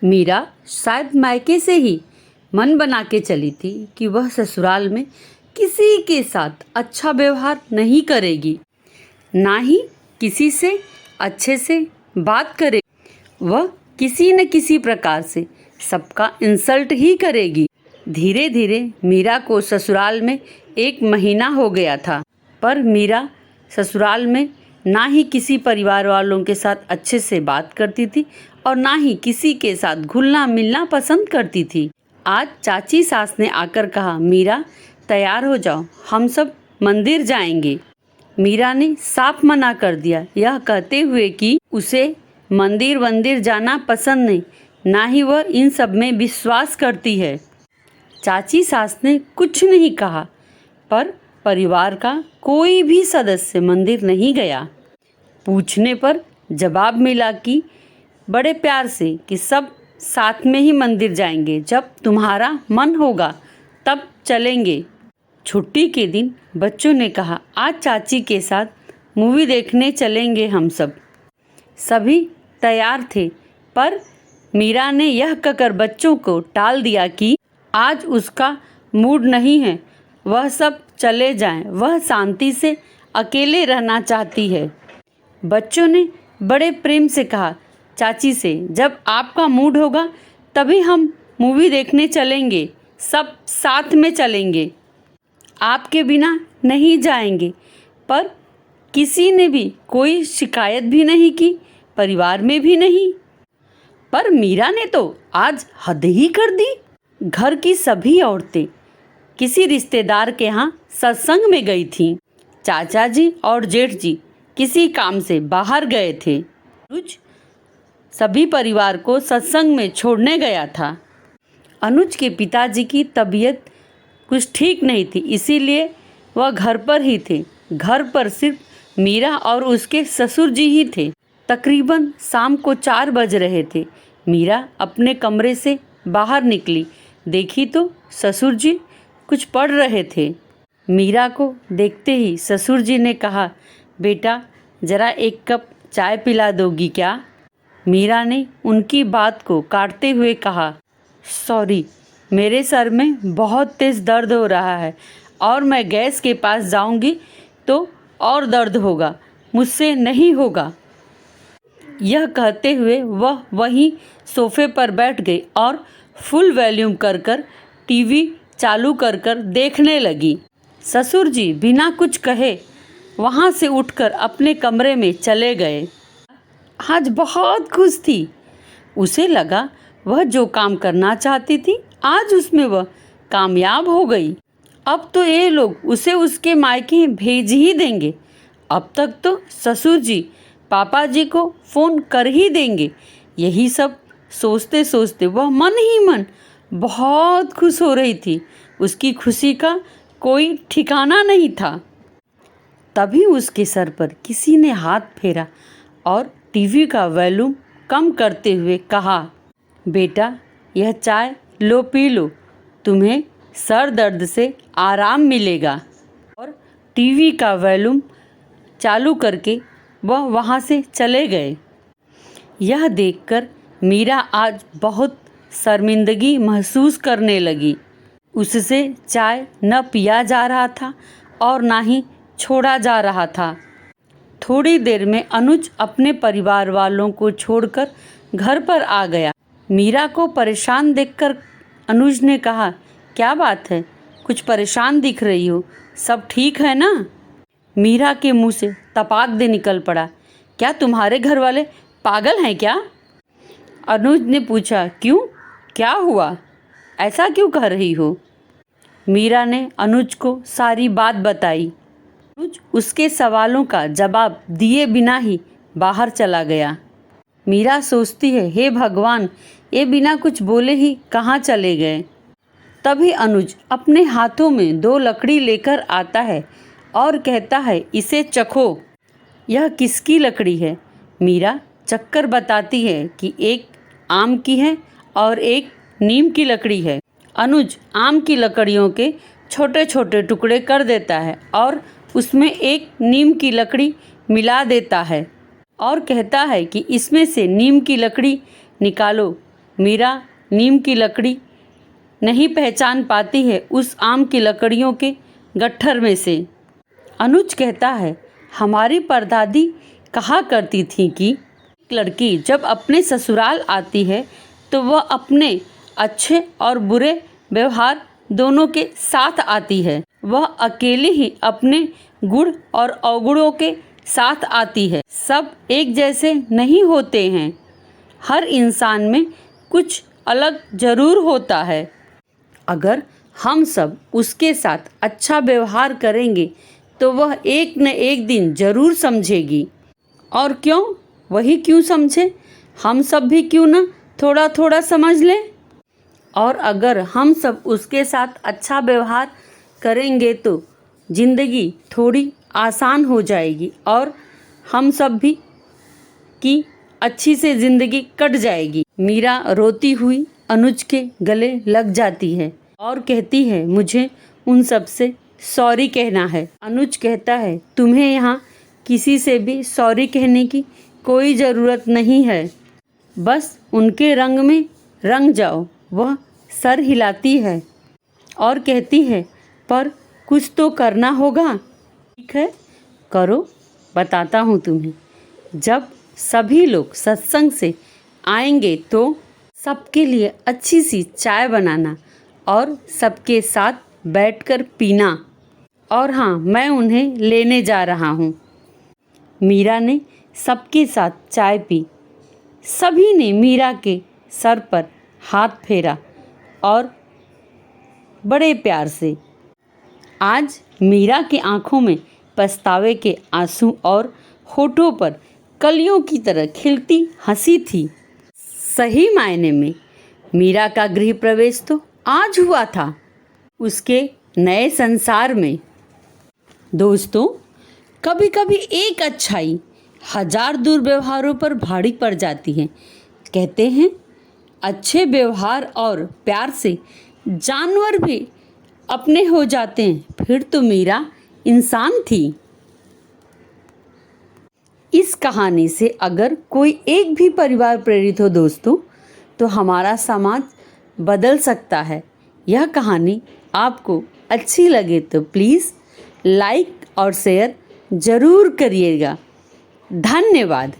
मीरा शायद मायके से ही मन बना के चली थी कि वह ससुराल में किसी के साथ अच्छा व्यवहार नहीं करेगी, ना ही किसी से अच्छे से बात करेगी। वह किसी न किसी प्रकार से सबका इंसल्ट ही करेगी। धीरे धीरे मीरा को ससुराल में 1 महीना हो गया था, पर मीरा ससुराल में ना ही किसी परिवार वालों के साथ अच्छे से बात करती थी और ना ही किसी के साथ घुलना मिलना पसंद करती थी। आज चाची सास ने आकर कहा, मीरा तैयार हो जाओ, हम सब मंदिर जाएंगे। मीरा ने साफ मना कर दिया, यह कहते हुए कि उसे मंदिर वंदिर जाना पसंद नहीं, ना ही वह इन सब में विश्वास करती है। चाची सास ने कुछ नहीं कहा, पर परिवार का कोई भी सदस्य मंदिर नहीं गया। पूछने पर जवाब मिला कि बड़े प्यार से कि सब साथ में ही मंदिर जाएंगे, जब तुम्हारा मन होगा तब चलेंगे। छुट्टी के दिन बच्चों ने कहा, आज चाची के साथ मूवी देखने चलेंगे हम सब। सभी तैयार थे, पर मीरा ने यह कहकर बच्चों को टाल दिया कि आज उसका मूड नहीं है, वह सब चले जाएं, वह शांति से अकेले रहना चाहती है। बच्चों ने बड़े प्रेम से कहा चाची से, जब आपका मूड होगा तभी हम मूवी देखने चलेंगे, सब साथ में चलेंगे, आपके बिना नहीं जाएंगे। पर किसी ने भी कोई शिकायत भी नहीं की, परिवार में भी नहीं। पर मीरा ने तो आज हद ही कर दी। घर की सभी औरतें किसी रिश्तेदार के यहाँ सत्संग में गई थीं। चाचा जी और जेठ जी किसी काम से बाहर गए थे। अनुज सभी परिवार को सत्संग में छोड़ने गया था। अनुज के पिताजी की तबीयत कुछ ठीक नहीं थी, इसीलिए वह घर पर ही थे। घर पर सिर्फ मीरा और उसके ससुर जी ही थे। तकरीबन शाम को 4 बज रहे थे। मीरा अपने कमरे से बाहर निकली, देखी तो ससुर जी कुछ पढ़ रहे थे। मीरा को देखते ही ससुर जी ने कहा, बेटा ज़रा 1 कप चाय पिला दोगी क्या? मीरा ने उनकी बात को काटते हुए कहा, सॉरी, मेरे सर में बहुत तेज़ दर्द हो रहा है और मैं गैस के पास जाऊंगी तो और दर्द होगा, मुझसे नहीं होगा। यह कहते हुए वह वहीं सोफे पर बैठ गई और फुल वॉल्यूम कर टीवी चालू कर देखने लगी। ससुर जी बिना कुछ कहे वहाँ से उठकर अपने कमरे में चले गए। आज बहुत खुश थी। उसे लगा वह जो काम करना चाहती थी आज उसमें वह कामयाब हो गई। अब तो ये लोग उसे उसके मायके भेज ही देंगे। अब तक तो ससुर जी पापा जी को फ़ोन कर ही देंगे। यही सब सोचते सोचते वह मन ही मन बहुत खुश हो रही थी। उसकी खुशी का कोई ठिकाना नहीं था। तभी उसके सर पर किसी ने हाथ फेरा और टीवी का वॉल्यूम कम करते हुए कहा, बेटा यह चाय लो, पी लो, तुम्हें सर दर्द से आराम मिलेगा। और टीवी का वॉल्यूम चालू करके वह वहाँ से चले गए। यह देखकर मीरा आज बहुत शर्मिंदगी महसूस करने लगी। उससे चाय न पिया जा रहा था और ना ही छोड़ा जा रहा था। थोड़ी देर में अनुज अपने परिवार वालों को छोड़कर घर पर आ गया। मीरा को परेशान देखकर अनुज ने कहा, क्या बात है, कुछ परेशान दिख रही हो, सब ठीक है ना? मीरा के मुंह से तपाक दे निकल पड़ा, क्या तुम्हारे घर वाले पागल हैं क्या? अनुज ने पूछा, क्यों, क्या हुआ, ऐसा क्यों कह रही हो? मीरा ने अनुज को सारी बात बताई। अनुज उसके सवालों का जवाब दिए बिना ही बाहर चला गया। मीरा सोचती है, हे भगवान, ये बिना कुछ बोले ही कहाँ चले गए। तभी अनुज अपने हाथों में 2 लकड़ी लेकर आता है और कहता है, इसे चखो। यह किसकी लकड़ी है? मीरा चक्कर बताती है कि एक आम की है और एक नीम की लकड़ी है। अनुज आम की लकड़ियों के छोटे छोटे टुकड़े कर देता है और उसमें एक नीम की लकड़ी मिला देता है और कहता है कि इसमें से नीम की लकड़ी निकालो, मीरा नीम की लकड़ी नहीं पहचान पाती है उस आम की लकड़ियों के गट्ठर में से। अनुज कहता है, हमारी परदादी कहा करती थी कि एक लड़की जब अपने ससुराल आती है तो वह अपने अच्छे और बुरे व्यवहार दोनों के साथ आती है। वह अकेली ही अपने गुण और अवगुणों के साथ आती है। सब एक जैसे नहीं होते हैं। हर इंसान में कुछ अलग जरूर होता है। अगर हम सब उसके साथ अच्छा व्यवहार करेंगे तो वह एक न एक दिन जरूर समझेगी। और क्यों, वही क्यों समझे, हम सब भी क्यों ना थोड़ा थोड़ा समझ लें। और अगर हम सब उसके साथ अच्छा व्यवहार करेंगे तो ज़िंदगी थोड़ी आसान हो जाएगी और हम सब भी की अच्छी से ज़िंदगी कट जाएगी। मीरा रोती हुई अनुज के गले लग जाती है और कहती है, मुझे उन सब से सॉरी कहना है। अनुज कहता है, तुम्हें यहाँ किसी से भी सॉरी कहने की कोई ज़रूरत नहीं है, बस उनके रंग में रंग जाओ। वह सर हिलाती है और कहती है, पर कुछ तो करना होगा। ठीक है, करो, बताता हूँ तुम्हें। जब सभी लोग सत्संग से आएंगे तो सबके लिए अच्छी सी चाय बनाना और सबके साथ बैठकर पीना। और हाँ, मैं उन्हें लेने जा रहा हूँ। मीरा ने सबके साथ चाय पी। सभी ने मीरा के सर पर हाथ फेरा और बड़े प्यार से। आज मीरा की आंखों में पछतावे के आंसू और होठों पर कलियों की तरह खिलती हंसी थी। सही मायने में मीरा का गृह प्रवेश तो आज हुआ था उसके नए संसार में। दोस्तों, कभी कभी एक अच्छाई 1000 दुर्व्यवहारों पर भारी पड़ जाती है। कहते हैं, अच्छे व्यवहार और प्यार से जानवर भी अपने हो जाते हैं। फिर तो मीरा इंसान थी। इस कहानी से अगर कोई एक भी परिवार प्रेरित हो दोस्तों, तो हमारा समाज बदल सकता है। यह कहानी आपको अच्छी लगे तो प्लीज़ लाइक और शेयर ज़रूर करिएगा। धन्यवाद।